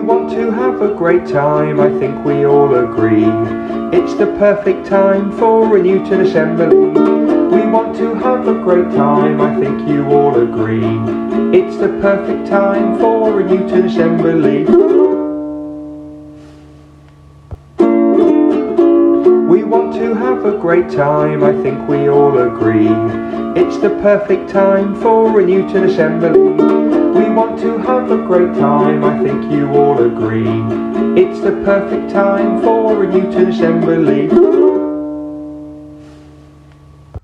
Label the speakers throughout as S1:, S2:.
S1: want to have a great time, I think we all agree. It's the perfect time for a Newton assembly. We want to have a great time, I think you all agree. It's the perfect time for a Newton assembly. We want to have a great time, I think we all agree. It's the perfect time for a Newton assembly. We want to have a great time, I think you all agree. It's the perfect time for a Newton assembly.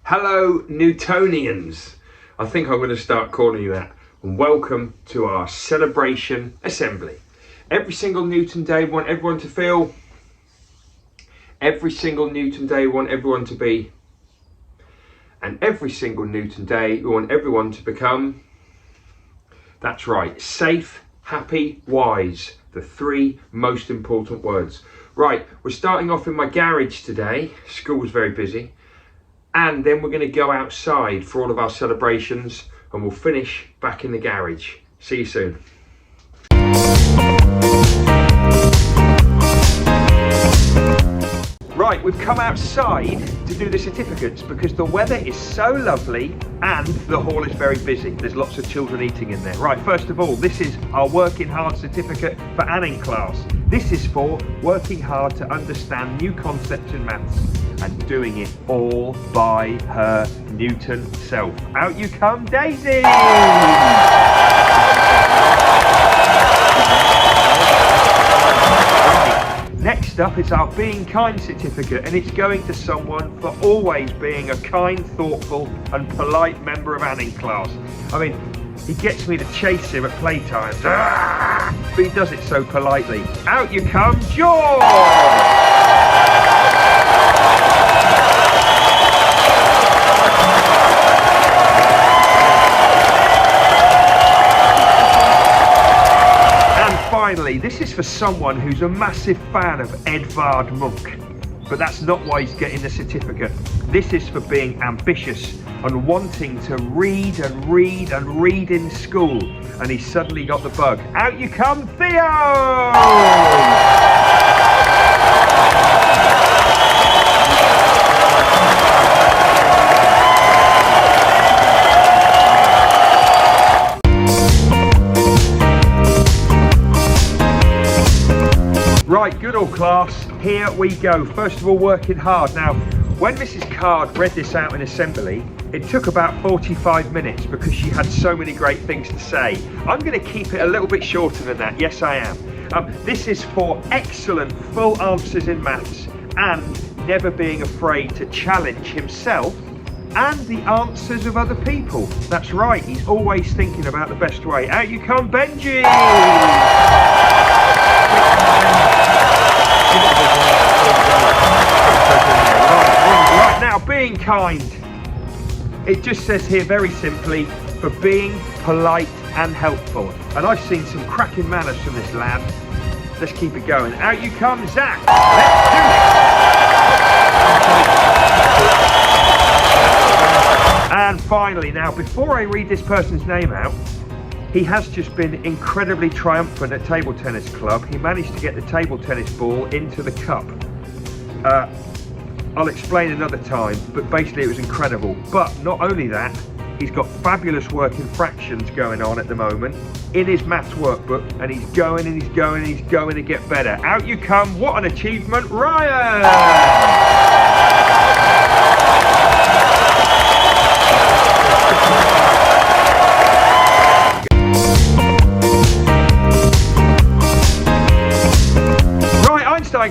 S2: Hello Newtonians, I think I'm going to start calling you that, and welcome to our celebration assembly. Every single Newton day we want everyone to feel, every single Newton day we want everyone to be, and every single Newton day we want everyone to become, that's right, safe, happy, wise, the three most important words. Right, we're starting off in my garage today, school's very busy, and then we're going to go outside for all of our celebrations, and we'll finish back in the garage. See you soon. Right, we've come outside to do the certificates because the weather is so lovely and the hall is very busy. There's lots of children eating in there. Right, first of all, this is our working hard certificate for Anning class. This is for working hard to understand new concepts in maths and doing it all by her Newton self. Out you come, Daisy! Next up is our Being Kind certificate, and it's going to someone for always being a kind, thoughtful and polite member of Anning class. I mean, he gets me to chase him at playtime, but he does it so politely. Out you come, George! Finally, this is for someone who's a massive fan of Edvard Munch, but that's not why he's getting the certificate. This is for being ambitious and wanting to read and read and read in school, and he's suddenly got the bug. Out you come, Theo! Right, good old class, here we go. First of all, working hard. Now, when Mrs. Card read this out in assembly, it took about 45 minutes because she had so many great things to say. I'm going to keep it a little bit shorter than that, yes I am. This is for excellent full answers in maths and never being afraid to challenge himself and the answers of other people. That's right, he's always thinking about the best way. Out you come, Benji! Right now, being kind. It just says here very simply, for being polite and helpful. And I've seen some cracking manners from this lad. Let's keep it going. Out you come, Zach. Let's do it. And finally, now, before I read this person's name out, he has just been incredibly triumphant at Table Tennis Club. He managed to get the table tennis ball into the cup. I'll explain another time, but basically it was incredible. But not only that, he's got fabulous work in fractions going on at the moment in his maths workbook, and he's going and he's going and he's going to get better. Out you come, what an achievement, Ryan!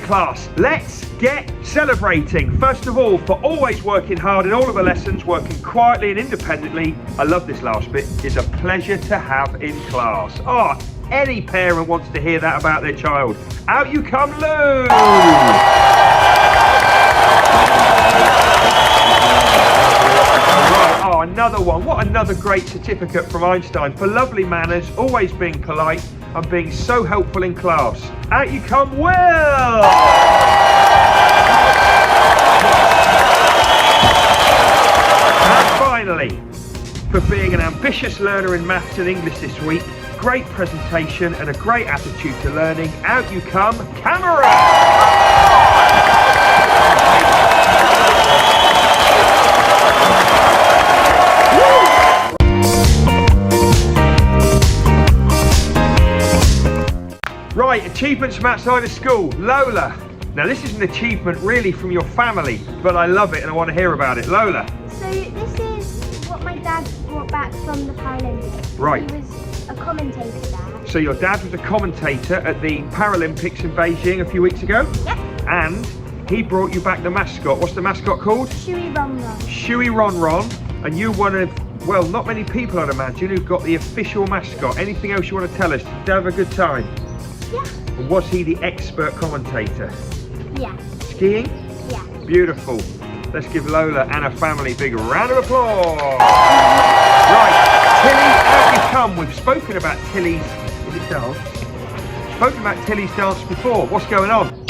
S2: Class, let's get celebrating. First of all, for always working hard in all of the lessons, working quietly and independently. I love this last bit. It's a pleasure to have in class. Oh, any parent wants to hear that about their child. Out you come, Lou! Right, oh, another one. What another great certificate from Einstein for lovely manners, always being polite and being so helpful in class. Out you come, Will! And finally, for being an ambitious learner in maths and English this week, great presentation and a great attitude to learning, out you come, Cameron! Right, achievements from outside of school. Lola. Now this is an achievement really from your family, but I love it and I want to hear about it. Lola.
S3: So this is what my dad brought back from the Paralympics.
S2: Right.
S3: He was a commentator there.
S2: So your dad was a commentator at the Paralympics in Beijing a few weeks ago?
S3: Yep.
S2: And he brought you back the mascot. What's the mascot called?
S3: Shuey Ron Ron.
S2: Shuey Ron Ron. And you're one of, well, not many people I'd imagine who've got the official mascot. Anything else you want to tell us? Did you have a good time?
S3: Yeah.
S2: And was he the expert commentator?
S3: Yeah.
S2: Skiing?
S3: Yeah.
S2: Beautiful. Let's give Lola and her family a big round of applause. Right, Tilly, out you come. We've spoken about Tilly's, is it dance? Spoken about Tilly's dance before. What's going on?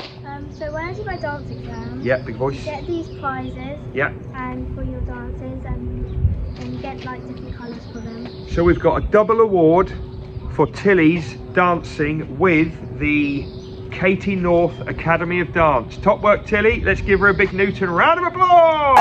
S3: So when I do my dance exam,
S2: Yeah, big voice.
S3: you get these prizes
S2: Yeah.
S3: and for your dances and you get like different colours for them.
S2: So we've got a double award for Tilly's dancing with the Katie North Academy of Dance. Top work, Tilly. Let's give her a big Newton round of applause.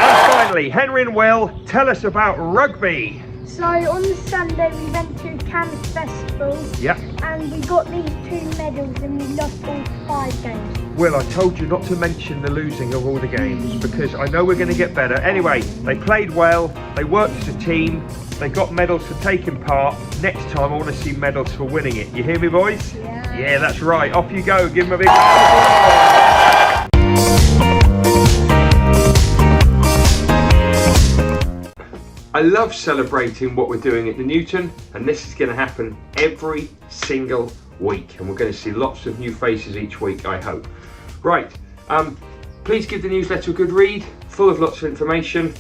S2: And finally, Henry and Will, tell us about rugby.
S3: So on the Sunday we went to Cannes Festival
S2: Yeah.
S3: and we got these 2 medals and we lost all 5 games.
S2: Will, I told you not to mention the losing of all the games because I know we're going to get better. Anyway, they played well, they worked as a team, they got medals for taking part. Next time I want to see medals for winning it. You hear me, boys?
S3: Yeah.
S2: Yeah, that's right. Off you go. Give them a big round of applause. I love celebrating what we're doing at the Newton, and this is going to happen every single week, and we're going to see lots of new faces each week, I hope. Right, please give the newsletter a good read, full of lots of information.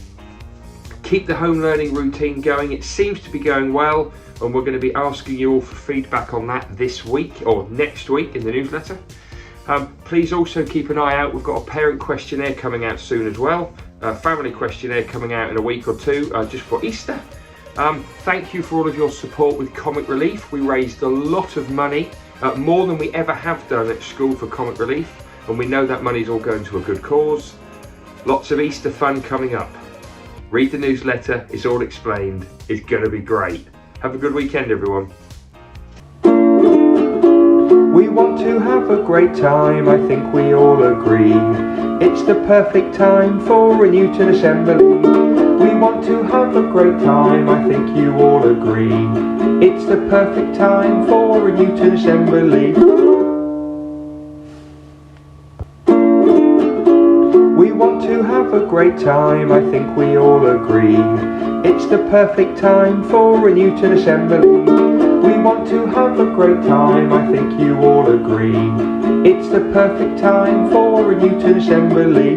S2: Keep the home learning routine going. It seems to be going well, and we're going to be asking you all for feedback on that this week or next week in the newsletter. Please also keep an eye out. We've got a parent questionnaire coming out soon as well. A family questionnaire coming out in a week or two just for Easter. Thank you for all of your support with Comic Relief. We raised a lot of money, more than we ever have done at school for Comic Relief, and we know that money's all going to a good cause. Lots of Easter fun coming up. Read the newsletter, it's all explained. It's going to be great. Have a good weekend, everyone.
S1: We want to have a great time, I think we all agree. It's the perfect time for a Newton assembly. We want to have a great time, I think you all agree. It's the perfect time for a Newton assembly. We want to have a great time, I think we all agree. It's the perfect time for a Newton assembly. We want to have a great time, I think you all agree. It's the perfect time for a Newton assembly.